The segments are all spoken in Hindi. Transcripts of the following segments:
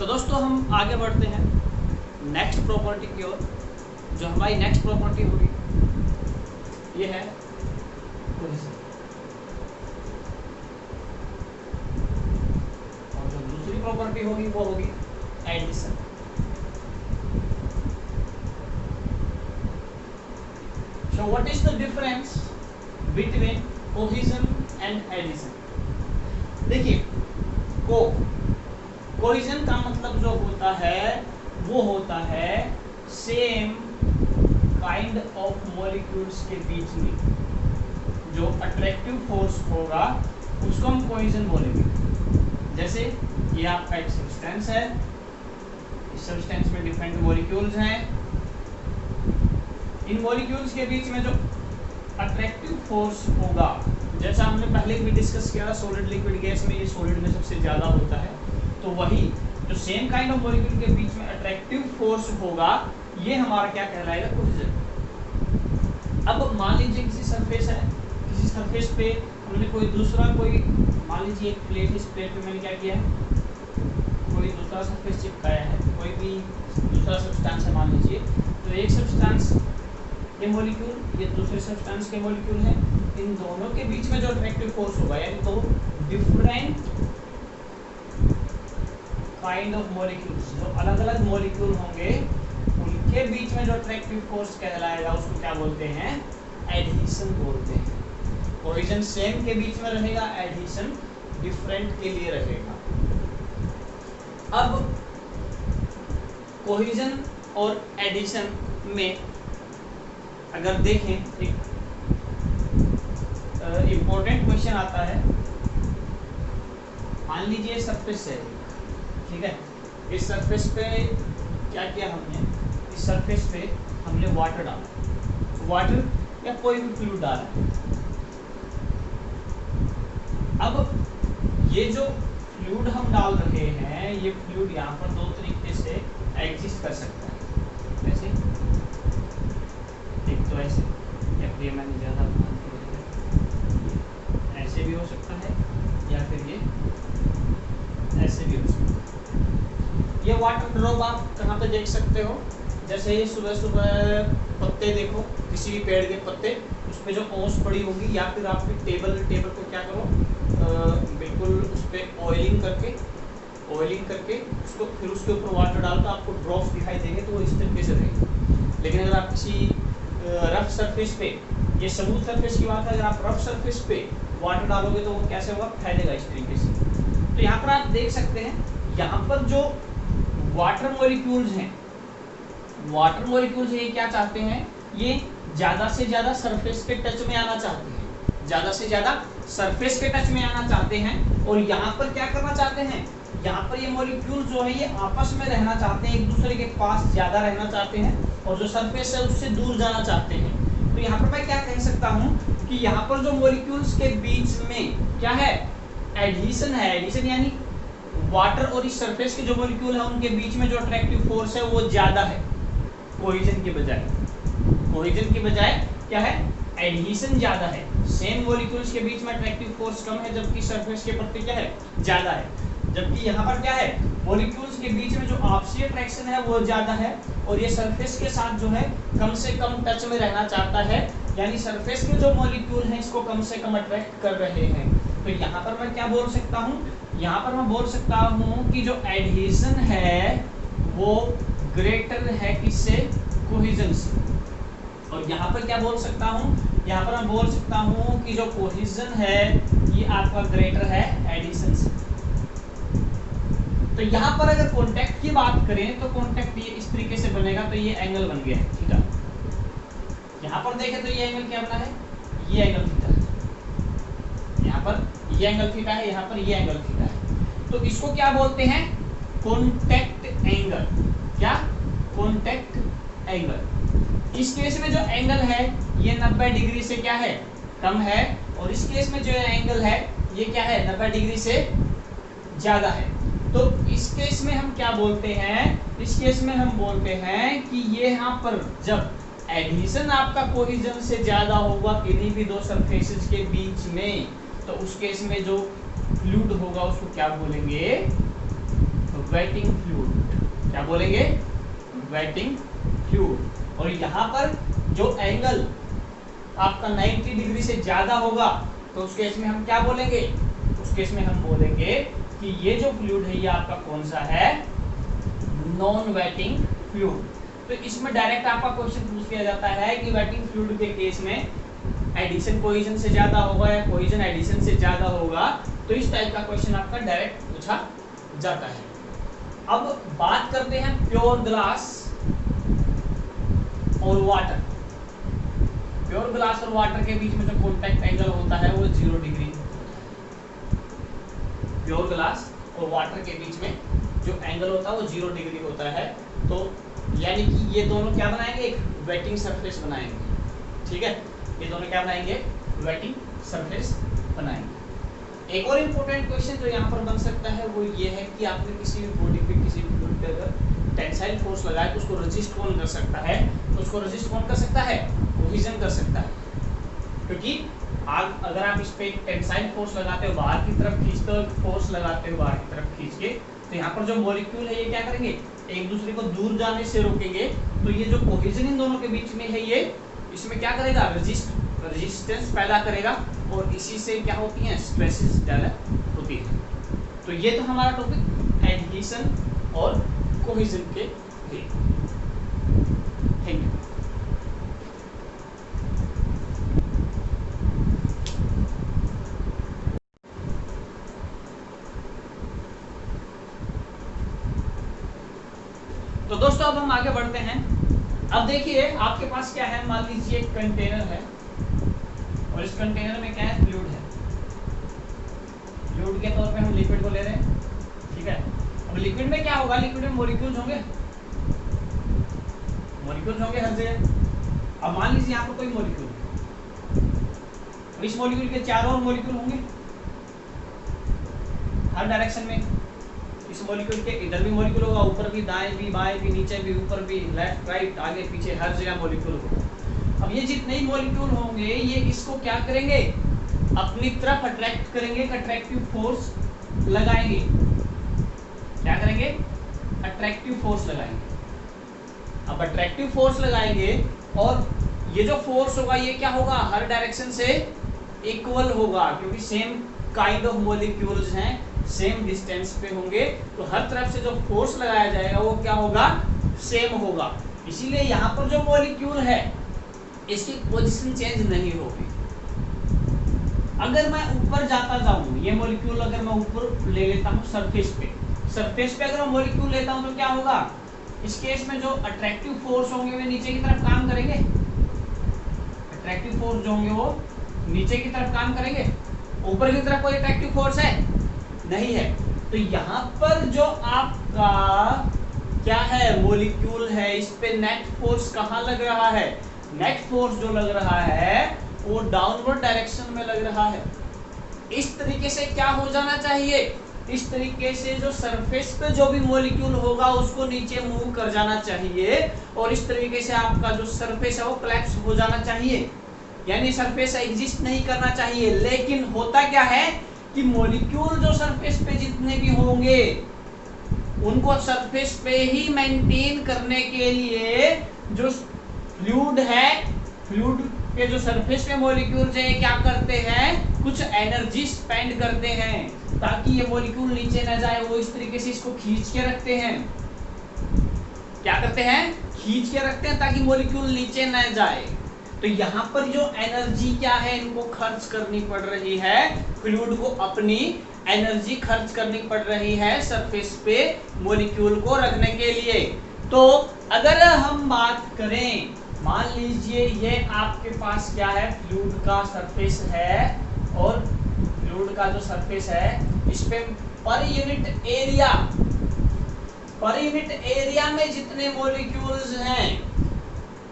तो दोस्तों हम आगे बढ़ते हैं नेक्स्ट प्रॉपर्टी की ओर। जो हमारी नेक्स्ट प्रॉपर्टी होगी ये है कोहेजन, और जो दूसरी प्रॉपर्टी होगी वो होगी addition. So what is the difference between cohesion and addition? देखिए कोहेजन का मतलब जो होता है वो होता है सेम काइंड ऑफ मॉलिक्यूल्स के बीच में जो अट्रैक्टिव फोर्स होगा उसको हम कोहेजन बोलेंगे। जैसे ये आपका एक सब्सटेंस है, इस सब्सटेंस में डिफरेंट मॉलिक्यूल्स हैं, इन मॉलिक्यूल्स के बीच में जो अट्रैक्टिव फोर्स होगा, जैसा हमने पहले भी डिस्कस किया सॉलिड लिक्विड गैस में, ये सॉलिड में सबसे ज़्यादा होता है, तो वही जो सेम काइंड ऑफ मॉलिक्यूल के बीच में अट्रैक्टिव फोर्स होगा ये हमारा क्या कहलाएगा, कोहेजन। अब मान लीजिए किसी सरफेस है, किसी सरफेस पे हमने कोई दूसरा मान लीजिए एक प्लेट, इस प्लेट पे मैंने क्या किया है, कोई दूसरा सरफेस चिपकाया है, कोई भी दूसरा सब्सटेंस है मान लीजिए, तो एक सब्सटेंस ये मॉलिक्यूल, ये दूसरे सब्सटेंस के मॉलिक्यूल है, इन दोनों के बीच में जो अट्रैक्टिव फोर्स होगा, यानी तो डिफरेंट काइंड ऑफ मॉलिक्यूल्स, जो अलग अलग मॉलिक्यूल होंगे उनके बीच में जो अट्रैक्टिव फोर्स कहलाएगा उसको क्या बोलते हैं, एडहेशन बोलते हैं। कोहेजन सेम के बीच में रहेगा, एडहेशन डिफरेंट के लिए रहेगा। अब कोहेजन और एडिशन में अगर देखें, एक इम्पोर्टेंट क्वेश्चन आता है। मान लीजिए सरफेस है, ठीक है, इस सरफेस पे क्या किया हमने, इस सरफेस पे हमने वाटर डाला, वाटर या कोई भी फ्लूइड डाला। अब ये जो फ्लूइड हम डाल रहे हैं, ये फ्लूइड यहाँ पर दो तरीके से एग्जिस्ट कर सकता है। कैसे? एक तो ऐसे, या फिर मैंने ज़्यादा ऐसे भी हो सकता है, या फिर ये ऐसे भी हो सकता है। ये वाटर ड्रॉप आप कहाँ पे देख सकते हो, जैसे ये सुबह सुबह पत्ते देखो, किसी भी पेड़ के पत्ते, उस पर जो ओस पड़ी होगी, या फिर आप टेबल को क्या करो, बिल्कुल उस पर ऑयलिंग करके उसको, फिर उसके ऊपर वाटर डाल कर आपको ड्रॉप्स दिखाई देंगे, तो वो इस तरीके से रहेंगे। लेकिन अगर आप किसी रफ सरफेस पे, ये स्मूथ सरफेस की बात है, अगर आप रफ सरफेस पे वाटर डालोगे तो वो कैसे होगा, फैलेगा इस तरीके से। तो यहाँ पर आप देख सकते हैं, यहाँ पर जो वाटर मॉलिक्यूल्स हैं, ये क्या चाहते हैं, ये ज़्यादा से ज़्यादा सरफेस के टच में आना चाहते हैं, ज़्यादा से ज़्यादा सरफेस के टच में आना चाहते हैं। और यहाँ पर क्या करना चाहते हैं, यहाँ पर ये मॉलिक्यूल जो है ये आपस में रहना चाहते हैं, एक दूसरे के पास ज़्यादा रहना चाहते हैं, और जो सरफेस है उससे दूर जाना चाहते हैं। तो यहाँ पर मैं क्या कह सकता हूँ कि यहाँ पर जो मॉलिक्यूल्स के बीच में क्या है, एडहेशन है। एडहेशन यानी वाटर और इस सरफेस के जो मॉलिक्यूल है उनके बीच में जो अट्रैक्टिव फोर्स है वो ज़्यादा है कोहेजन के बजाय। कोहेजन के बजाय क्या है, एडहेशन ज़्यादा है। सेम मॉलिक्यूल्स के बीच में अट्रैक्टिव फोर्स कम है, जबकि सरफेस के प्रति क्या है, ज़्यादा है। जबकि यहाँ पर क्या है, मॉलिक्यूल्स के बीच में जो आपसी अट्रैक्शन है वो ज़्यादा है, और ये सरफेस के साथ जो है कम से कम टच में रहना चाहता है, यानी सरफेस के जो मॉलिक्यूल हैं इसको कम से कम अट्रैक्ट कर रहे हैं। तो यहाँ पर मैं क्या बोल सकता हूँ, यहाँ पर मैं बोल सकता हूँ कि जो एडहेशन है वो ग्रेटर है किससे, कोहेजन से। और यहाँ पर क्या बोल सकता हूँ, यहाँ पर मैं बोल सकता हूँ कि जो कोहेजन है ये आपका ग्रेटर है एडिशन से। तो यहाँ पर अगर कॉन्टैक्ट की बात करें तो कॉन्टैक्ट ये इस तरीके से बनेगा, तो ये एंगल बन गया है थीटा। यहाँ पर देखें तो ये एंगल क्या बना है, ये एंगल थीटा है। यहाँ पर ये एंगल थीटा है, यहाँ पर ये एंगल थीटा है। तो इसको क्या बोलते हैं, कॉन्टैक्ट एंगल। क्या, कॉन्टैक्ट एंगल। इस केस में जो एंगल है ये 90 डिग्री से क्या है, कम है, और इस केस में जो एंगल है ये क्या है, 90 डिग्री से ज़्यादा है। तो इस केस में हम क्या बोलते हैं, इस केस में हम बोलते हैं कि ये यहाँ पर जब एडहेशन आपका कोहेजन से ज़्यादा होगा किन्हीं भी दो सरफेसेस के बीच में, तो उस केस में जो फ्लूइड होगा उसको क्या बोलेंगे, वेटिंग फ्लूइड। क्या बोलेंगे? Waiting fluid. और यहाँ पर जो एंगल आपका 90 डिग्री से ज्यादा होगा तो उस केस में हम क्या बोलेंगे? उस केस में हम बोलेंगे कि ये जो फ्लूइड है ये आपका कौन सा है? Non waiting fluid. तो इसमें डायरेक्ट आपका क्वेश्चन पूछ लिया जाता है कि वेटिंग फ्लूइड के केस में एडिशन कोहेजन से ज्यादा होगा या कोहेजन एडिशन से ज्यादा होगा, तो इस टाइप का क्वेश्चन आपका डायरेक्ट पूछा जाता है। अब बात करते हैं प्योर ग्लास और वाटर। प्योर ग्लास और वाटर के बीच में जो कॉन्टैक्ट एंगल होता है वो 0 डिग्री होता है। प्योर ग्लास और वाटर के बीच में जो एंगल होता है वो 0 डिग्री होता है। तो यानी कि ये दोनों क्या बनाएंगे? एक वेटिंग सरफेस बनाएंगे। ठीक है, ये दोनों क्या बनाएंगे? वेटिंग सरफेस बनाएंगे। एक और इम्पोर्टेंट क्वेश्चन जो यहाँ पर बन सकता है वो ये है कि आपने किसी भी बॉडी पे, किसी भी फ्लूइड पे अगर टेंसाइल फोर्स लगाया तो उसको रेजिस्ट कौन कर सकता है? उसको रेजिस्ट कौन कर सकता है? कोहेजन कर सकता है। क्योंकि अगर आप इस पे टेंसाइल फोर्स लगाते हो, बाहर की तरफ खींचते हो, फोर्स लगाते हो बाहर की तरफ खींच के, तो यहाँ पर जो मॉलिक्यूल है ये क्या करेंगे? एक दूसरे को दूर जाने से रोकेंगे। तो ये जो कोहेजन इन दोनों के बीच में है ये इसमें क्या करेगा? रेजिस्टेंस पैदा करेगा और इसी से क्या होती हैं? स्ट्रेसेस डेवलप होती है। तो ये तो हमारा टॉपिक एडहेशन और कोहेजन के थे। Thank you. तो दोस्तों अब हम आगे बढ़ते हैं। अब देखिए आपके पास क्या है? मान लीजिए एक कंटेनर है और इस कंटेनर में क्या है? फ्लूइड है। फ्लूइड के तौर पे हम लिक्विड को ले रहे हैं। ठीक है, अब लिक्विड में क्या होगा? लिक्विड में मॉलिक्यूल्स होंगे, मॉलिक्यूल्स होंगे हर जगह। अब मान लीजिए यहाँ पर कोई मॉलिक्यूल है, इस मॉलिक्यूल के चारों ओर मॉलिक्यूल होंगे हर डायरेक्शन में। इस मॉलिक्यूल के इधर भी मॉलिक्यूल होगा, ऊपर भी, दाएं भी, बाएं भी, नीचे भी, ऊपर भी, लेफ्ट राइट, आगे पीछे, हर जगह मॉलिक्यूल होगा। अब ये जितने ही मॉलिक्यूल होंगे ये इसको क्या करेंगे? अपनी तरफ अट्रैक्ट करेंगे, अट्रैक्टिव फोर्स लगाएंगे। क्या करेंगे? अट्रैक्टिव फोर्स लगाएंगे। अब अट्रैक्टिव फोर्स लगाएंगे और ये जो फोर्स होगा ये क्या होगा? हर डायरेक्शन से इक्वल होगा, क्योंकि सेम काइंड ऑफ मॉलिक्यूल्स हैं, सेम डिस्टेंस पे होंगे, तो हर तरफ से जो फोर्स लगाया जाएगा वो क्या होगा? सेम होगा। इसीलिए यहाँ पर जो मॉलिक्यूल है इसकी पोजीशन चेंज नहीं होगी। अगर मैं ऊपर जाता जाऊं, ये मॉलिक्यूल अगर मैं ऊपर ले लेता हूं सरफेस पे अगर मैं मॉलिक्यूल लेता हूं तो क्या होगा? इस केस में जो अट्रैक्टिव फोर्स होंगे वे नीचे की तरफ काम करेंगे। अट्रैक्टिव फोर्स जो होंगे वो नीचे की तरफ काम करेंगे। ऊपर की तरफ कोई अट्रैक्टिव फोर्स है? नहीं है। तो यहाँ पर जो आपका क्या है? मॉलिक्यूल है, इस पे नेट फोर्स कहाँ लग रहा है? नेट फोर्स जो लग रहा है वो डाउनवर्ड डायरेक्शन में लग रहा है। इस तरीके से क्या हो जाना चाहिए? इस तरीके से जो सरफेस पे जो भी मॉलिक्यूल होगा उसको नीचे मूव कर जाना चाहिए और इस तरीके से आपका जो सरफेस है वो कोलैप्स हो जाना चाहिए, यानी सरफेस एग्जिस्ट नहीं करना चाहिए। लेकिन होता क्या है कि मॉलिक्यूल जो सरफेस पे जितने भी होंगे उनको सरफेस पे ही मेंटेन करने के लिए जो फ्लूइड है, फ्लूइड के जो सरफेस पे मॉलिक्यूल्स हैं क्या करते हैं? कुछ एनर्जी स्पेंड करते हैं ताकि ये मॉलिक्यूल नीचे न जाए। वो इस तरीके से इसको खींच के रखते हैं। क्या करते हैं? खींच के रखते हैं ताकि मॉलिक्यूल नीचे न जाए। तो यहाँ पर जो एनर्जी क्या है इनको खर्च करनी पड़ रही है, फ्लूइड को अपनी एनर्जी खर्च करनी पड़ रही है सरफेस पे मॉलिक्यूल को रखने के लिए। तो अगर हम बात करें, मान लीजिए ये आपके पास क्या है? फ्लूइड का सरफेस है और फ्लूइड का जो सरफेस है इस पे पर यूनिट एरिया में जितने मॉलिक्यूल्स हैं,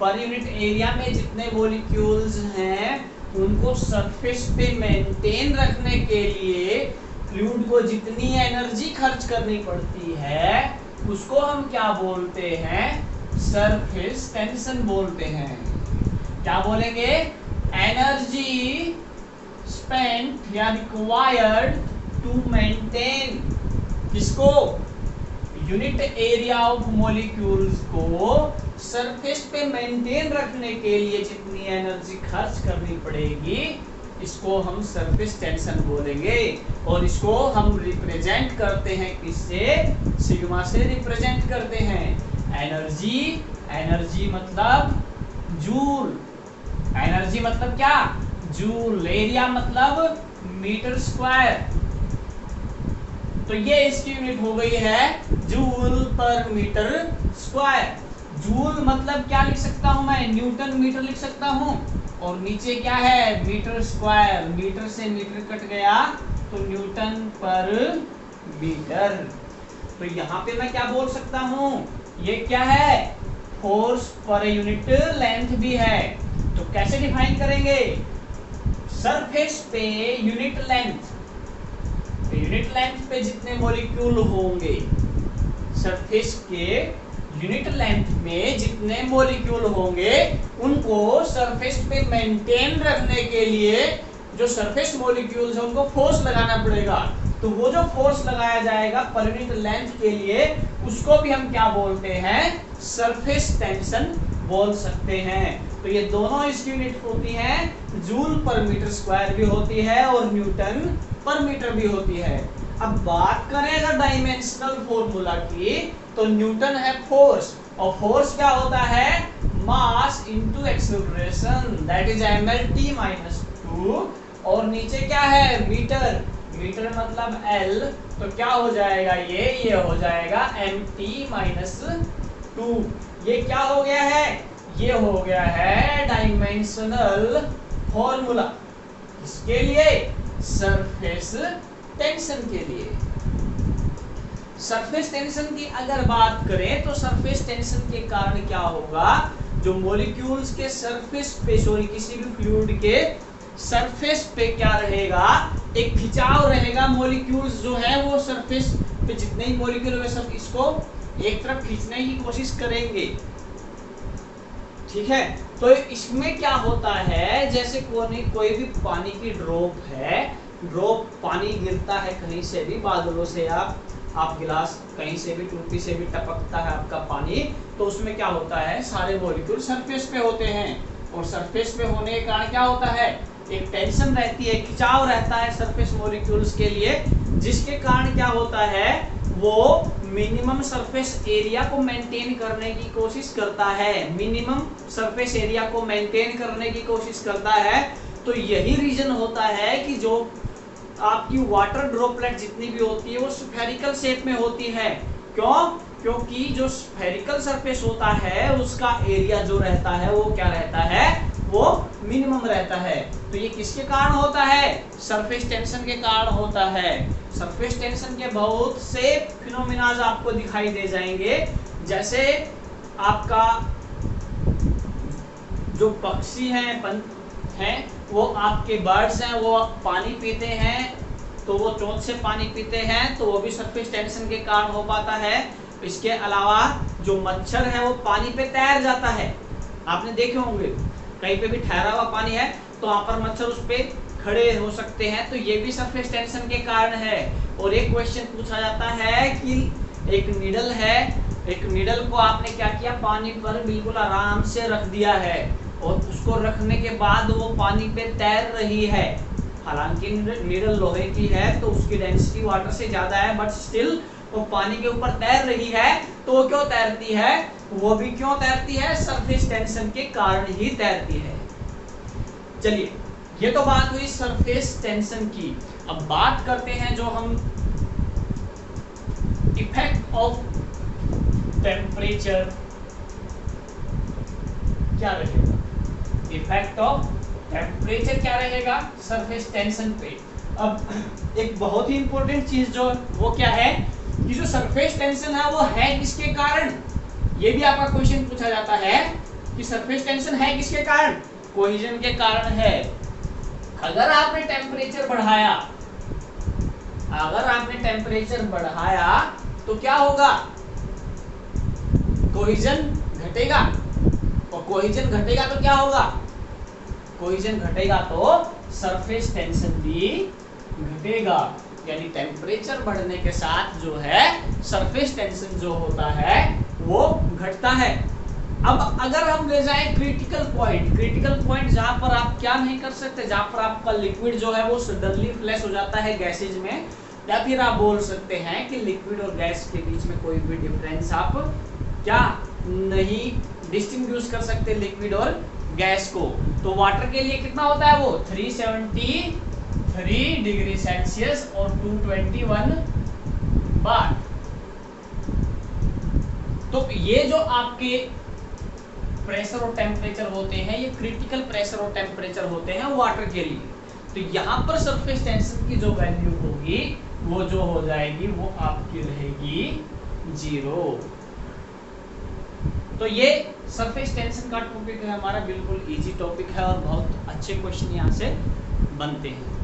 पर यूनिट एरिया में जितने मॉलिक्यूल्स हैं उनको सरफेस पे मेंटेन रखने के लिए फ्लूइड को जितनी एनर्जी खर्च करनी पड़ती है उसको हम क्या बोलते हैं? सरफेस टेंशन बोलते हैं। क्या बोलेंगे? एनर्जी स्पेंट या रिक्वायर्ड टू मेंटेन किसको? यूनिट एरिया ऑफ मॉलिक्यूल्स को सरफेस पे मेंटेन रखने के लिए जितनी एनर्जी खर्च करनी पड़ेगी, इसको हम सरफेस टेंशन बोलेंगे। और इसको हम रिप्रेजेंट करते हैं किससे? सिग्मा से रिप्रेजेंट करते हैं। एनर्जी, एनर्जी मतलब जूल, एनर्जी मतलब क्या? जूल। एरिया मतलब मीटर स्क्वायर। तो ये इसकी यूनिट हो गई है जूल पर मीटर स्क्वायर। जूल मतलब क्या लिख सकता हूं मैं? न्यूटन मीटर लिख सकता हूं। और नीचे क्या है? Metre square. मीटर से मीटर कट गया तो न्यूटन पर मीटर। तो यहां पे मैं क्या बोल सकता हूं? ये क्या है? फोर्स पर यूनिट लेंथ भी है। तो कैसे डिफाइन करेंगे? सरफेस पे यूनिट लेंथ, यूनिट लेंथ पे जितने मॉलिक्यूल होंगे, सरफेस के यूनिट लेंथ में जितने मॉलिक्यूल होंगे, उनको सरफेस पे मेंटेन रखने के लिए जो सरफेस मॉलिक्यूल्स है उनको फोर्स लगाना पड़ेगा। तो वो जो फोर्स लगाया जाएगा पर यूनिट लेंथ के लिए, उसको भी हम क्या बोलते हैं? सरफेस टेंशन बोल सकते हैं। तो ये दोनों इसकी यूनिट होती है, जूल पर मीटर स्क्वायर भी होती है और न्यूटन पर मीटर भी होती है। अब बात करें अगर डायमेंशनल फॉर्मूला की, तो न्यूटन है फोर्स, और फोर्स क्या होता है? Mass into acceleration, that is mlt-2। और नीचे क्या है? मीटर, मीटर मतलब L। तो क्या हो जाएगा? ये हो जाएगा mt-2। ये क्या हो गया है? ये हो गया है डायमेंशनल फॉर्मूला। किसके लिए? सरफेस टेंशन के लिए। सरफेस टेंशन की अगर बात करें तो सरफेस टेंशन के कारण क्या होगा? जो मॉलिक्यूल्स के सरफेस पे, सॉरी किसी भी फ्लूइड के सरफेस पे क्या रहेगा? एक खिंचाव रहेगा। मॉलिक्यूल्स जो है वो सरफेस पे जितने ही मॉलिक्यूल होंगे सब इसको एक तरफ खींचने की कोशिश करेंगे, ठीक है। तो इसमें क्या होता है? जैसे कोई भी पानी की ड्रॉप है, ड्रॉप पानी गिरता है कहीं से भी, बादलों से आप गिलास कहीं से भी, टूटी से भी टपकता है आपका पानी, तो उसमें क्या होता है? सारे मॉलिक्यूल सरफेस पे होते हैं। और सरफेस पे होने के कारण क्या होता है? एक टेंशन रहती है, खिंचाव रहता है सरफेस मॉलिक्यूल्स के लिए, जिसके कारण क्या होता है? वो मिनिमम सरफेस एरिया को मेंटेन करने की कोशिश करता है, मिनिमम सरफेस एरिया को मेंटेन करने की कोशिश करता है। तो यही रीजन होता है कि जो आपकी वाटर ड्रॉपलेट जितनी भी होती है वो स्फेरिकल शेप में होती है। क्यों? क्योंकि जो स्फेरिकल सरफेस होता है उसका एरिया जो रहता है वो क्या रहता है? वो मिनिमम रहता है। तो ये किसके कारण होता है? सरफेस टेंशन के कारण होता है। सरफेस टेंशन के बहुत से फिनोमिनाज आपको दिखाई दे जाएंगे। जैसे आपका जो पक्षी हैं वो आपके बर्ड्स हैं, वो पानी पीते हैं, तो वो चोंच से पानी पीते हैं, तो वो भी सरफेस टेंशन के कारण हो पाता है। इसके अलावा जो मच्छर है वो पानी पे तैर जाता है, आपने देखे होंगे, कहीं पे भी ठहरा हुआ पानी है तो वहां पर मच्छर उस पे खड़े हो सकते हैं, तो ये भी सरफेस टेंशन के कारण है। और एक क्वेश्चन पूछा जाता है कि एक नीडल है, एक नीडल को आपने क्या किया? पानी पर बिल्कुल आराम से रख दिया है, और उसको रखने के बाद वो पानी पे तैर रही है। हालांकि नीडल लोहे की है तो उसकी डेंसिटी वाटर से ज्यादा है, बट स्टिल वो पानी के ऊपर तैर रही है। तो वो क्यों तैरती है? वो भी क्यों तैरती है? सरफेस टेंशन के कारण ही तैरती है। चलिए, ये तो बात हुई सरफेस टेंशन की। अब बात करते हैं जो हम इफेक्ट ऑफ टेम्परेचर क्या रहेगा? इफेक्ट ऑफ टेम्परेचर क्या रहेगा सरफेस टेंशन पे? अब एक बहुत ही इंपॉर्टेंट चीज जो वो क्या है कि जो सरफेस टेंशन है वो है किसके कारण? ये भी आपका क्वेश्चन पूछा जाता है कि सरफेस टेंशन है किसके कारण? कोहेजन के कारण है। अगर आपने टेम्परेचर बढ़ाया, अगर आपने टेम्परेचर बढ़ाया तो क्या होगा? कोहेजन घटेगा, और कोहेजन घटेगा तो क्या होगा? कोहेजन घटेगा तो सरफेस टेंशन भी घटेगा। यानी टेम्परेचर बढ़ने के साथ जो है सरफेस टेंशन जो होता है वो घटता है। अब अगर हम ले जाएं क्रिटिकल पॉइंट जहां पर आप क्या नहीं कर सकते, जहां पर आपका लिक्विड जो है वो सडनली फ्लैश हो जाता है गैसेज में, या फिर आप बोल सकते हैं कि लिक्विड और गैस के बीच में कोई भी डिफरेंस आप क्या नहीं डिस्टिंग्विश कर सकते लिक्विड और गैस को। तो वाटर के लिए कितना होता है वो 373 डिग्री सेल्सियस और 221 बार। तो ये जो आपके प्रेशर और टेम्परेचर होते हैं ये क्रिटिकल प्रेशर और टेम्परेचर होते हैं वाटर के लिए। तो यहाँ पर सरफेस टेंशन की जो वैल्यू होगी वो जो हो जाएगी वो आपकी रहेगी 0। तो ये सरफेस टेंशन का टॉपिक है हमारा, बिल्कुल इजी टॉपिक है और बहुत अच्छे क्वेश्चन यहाँ से बनते हैं।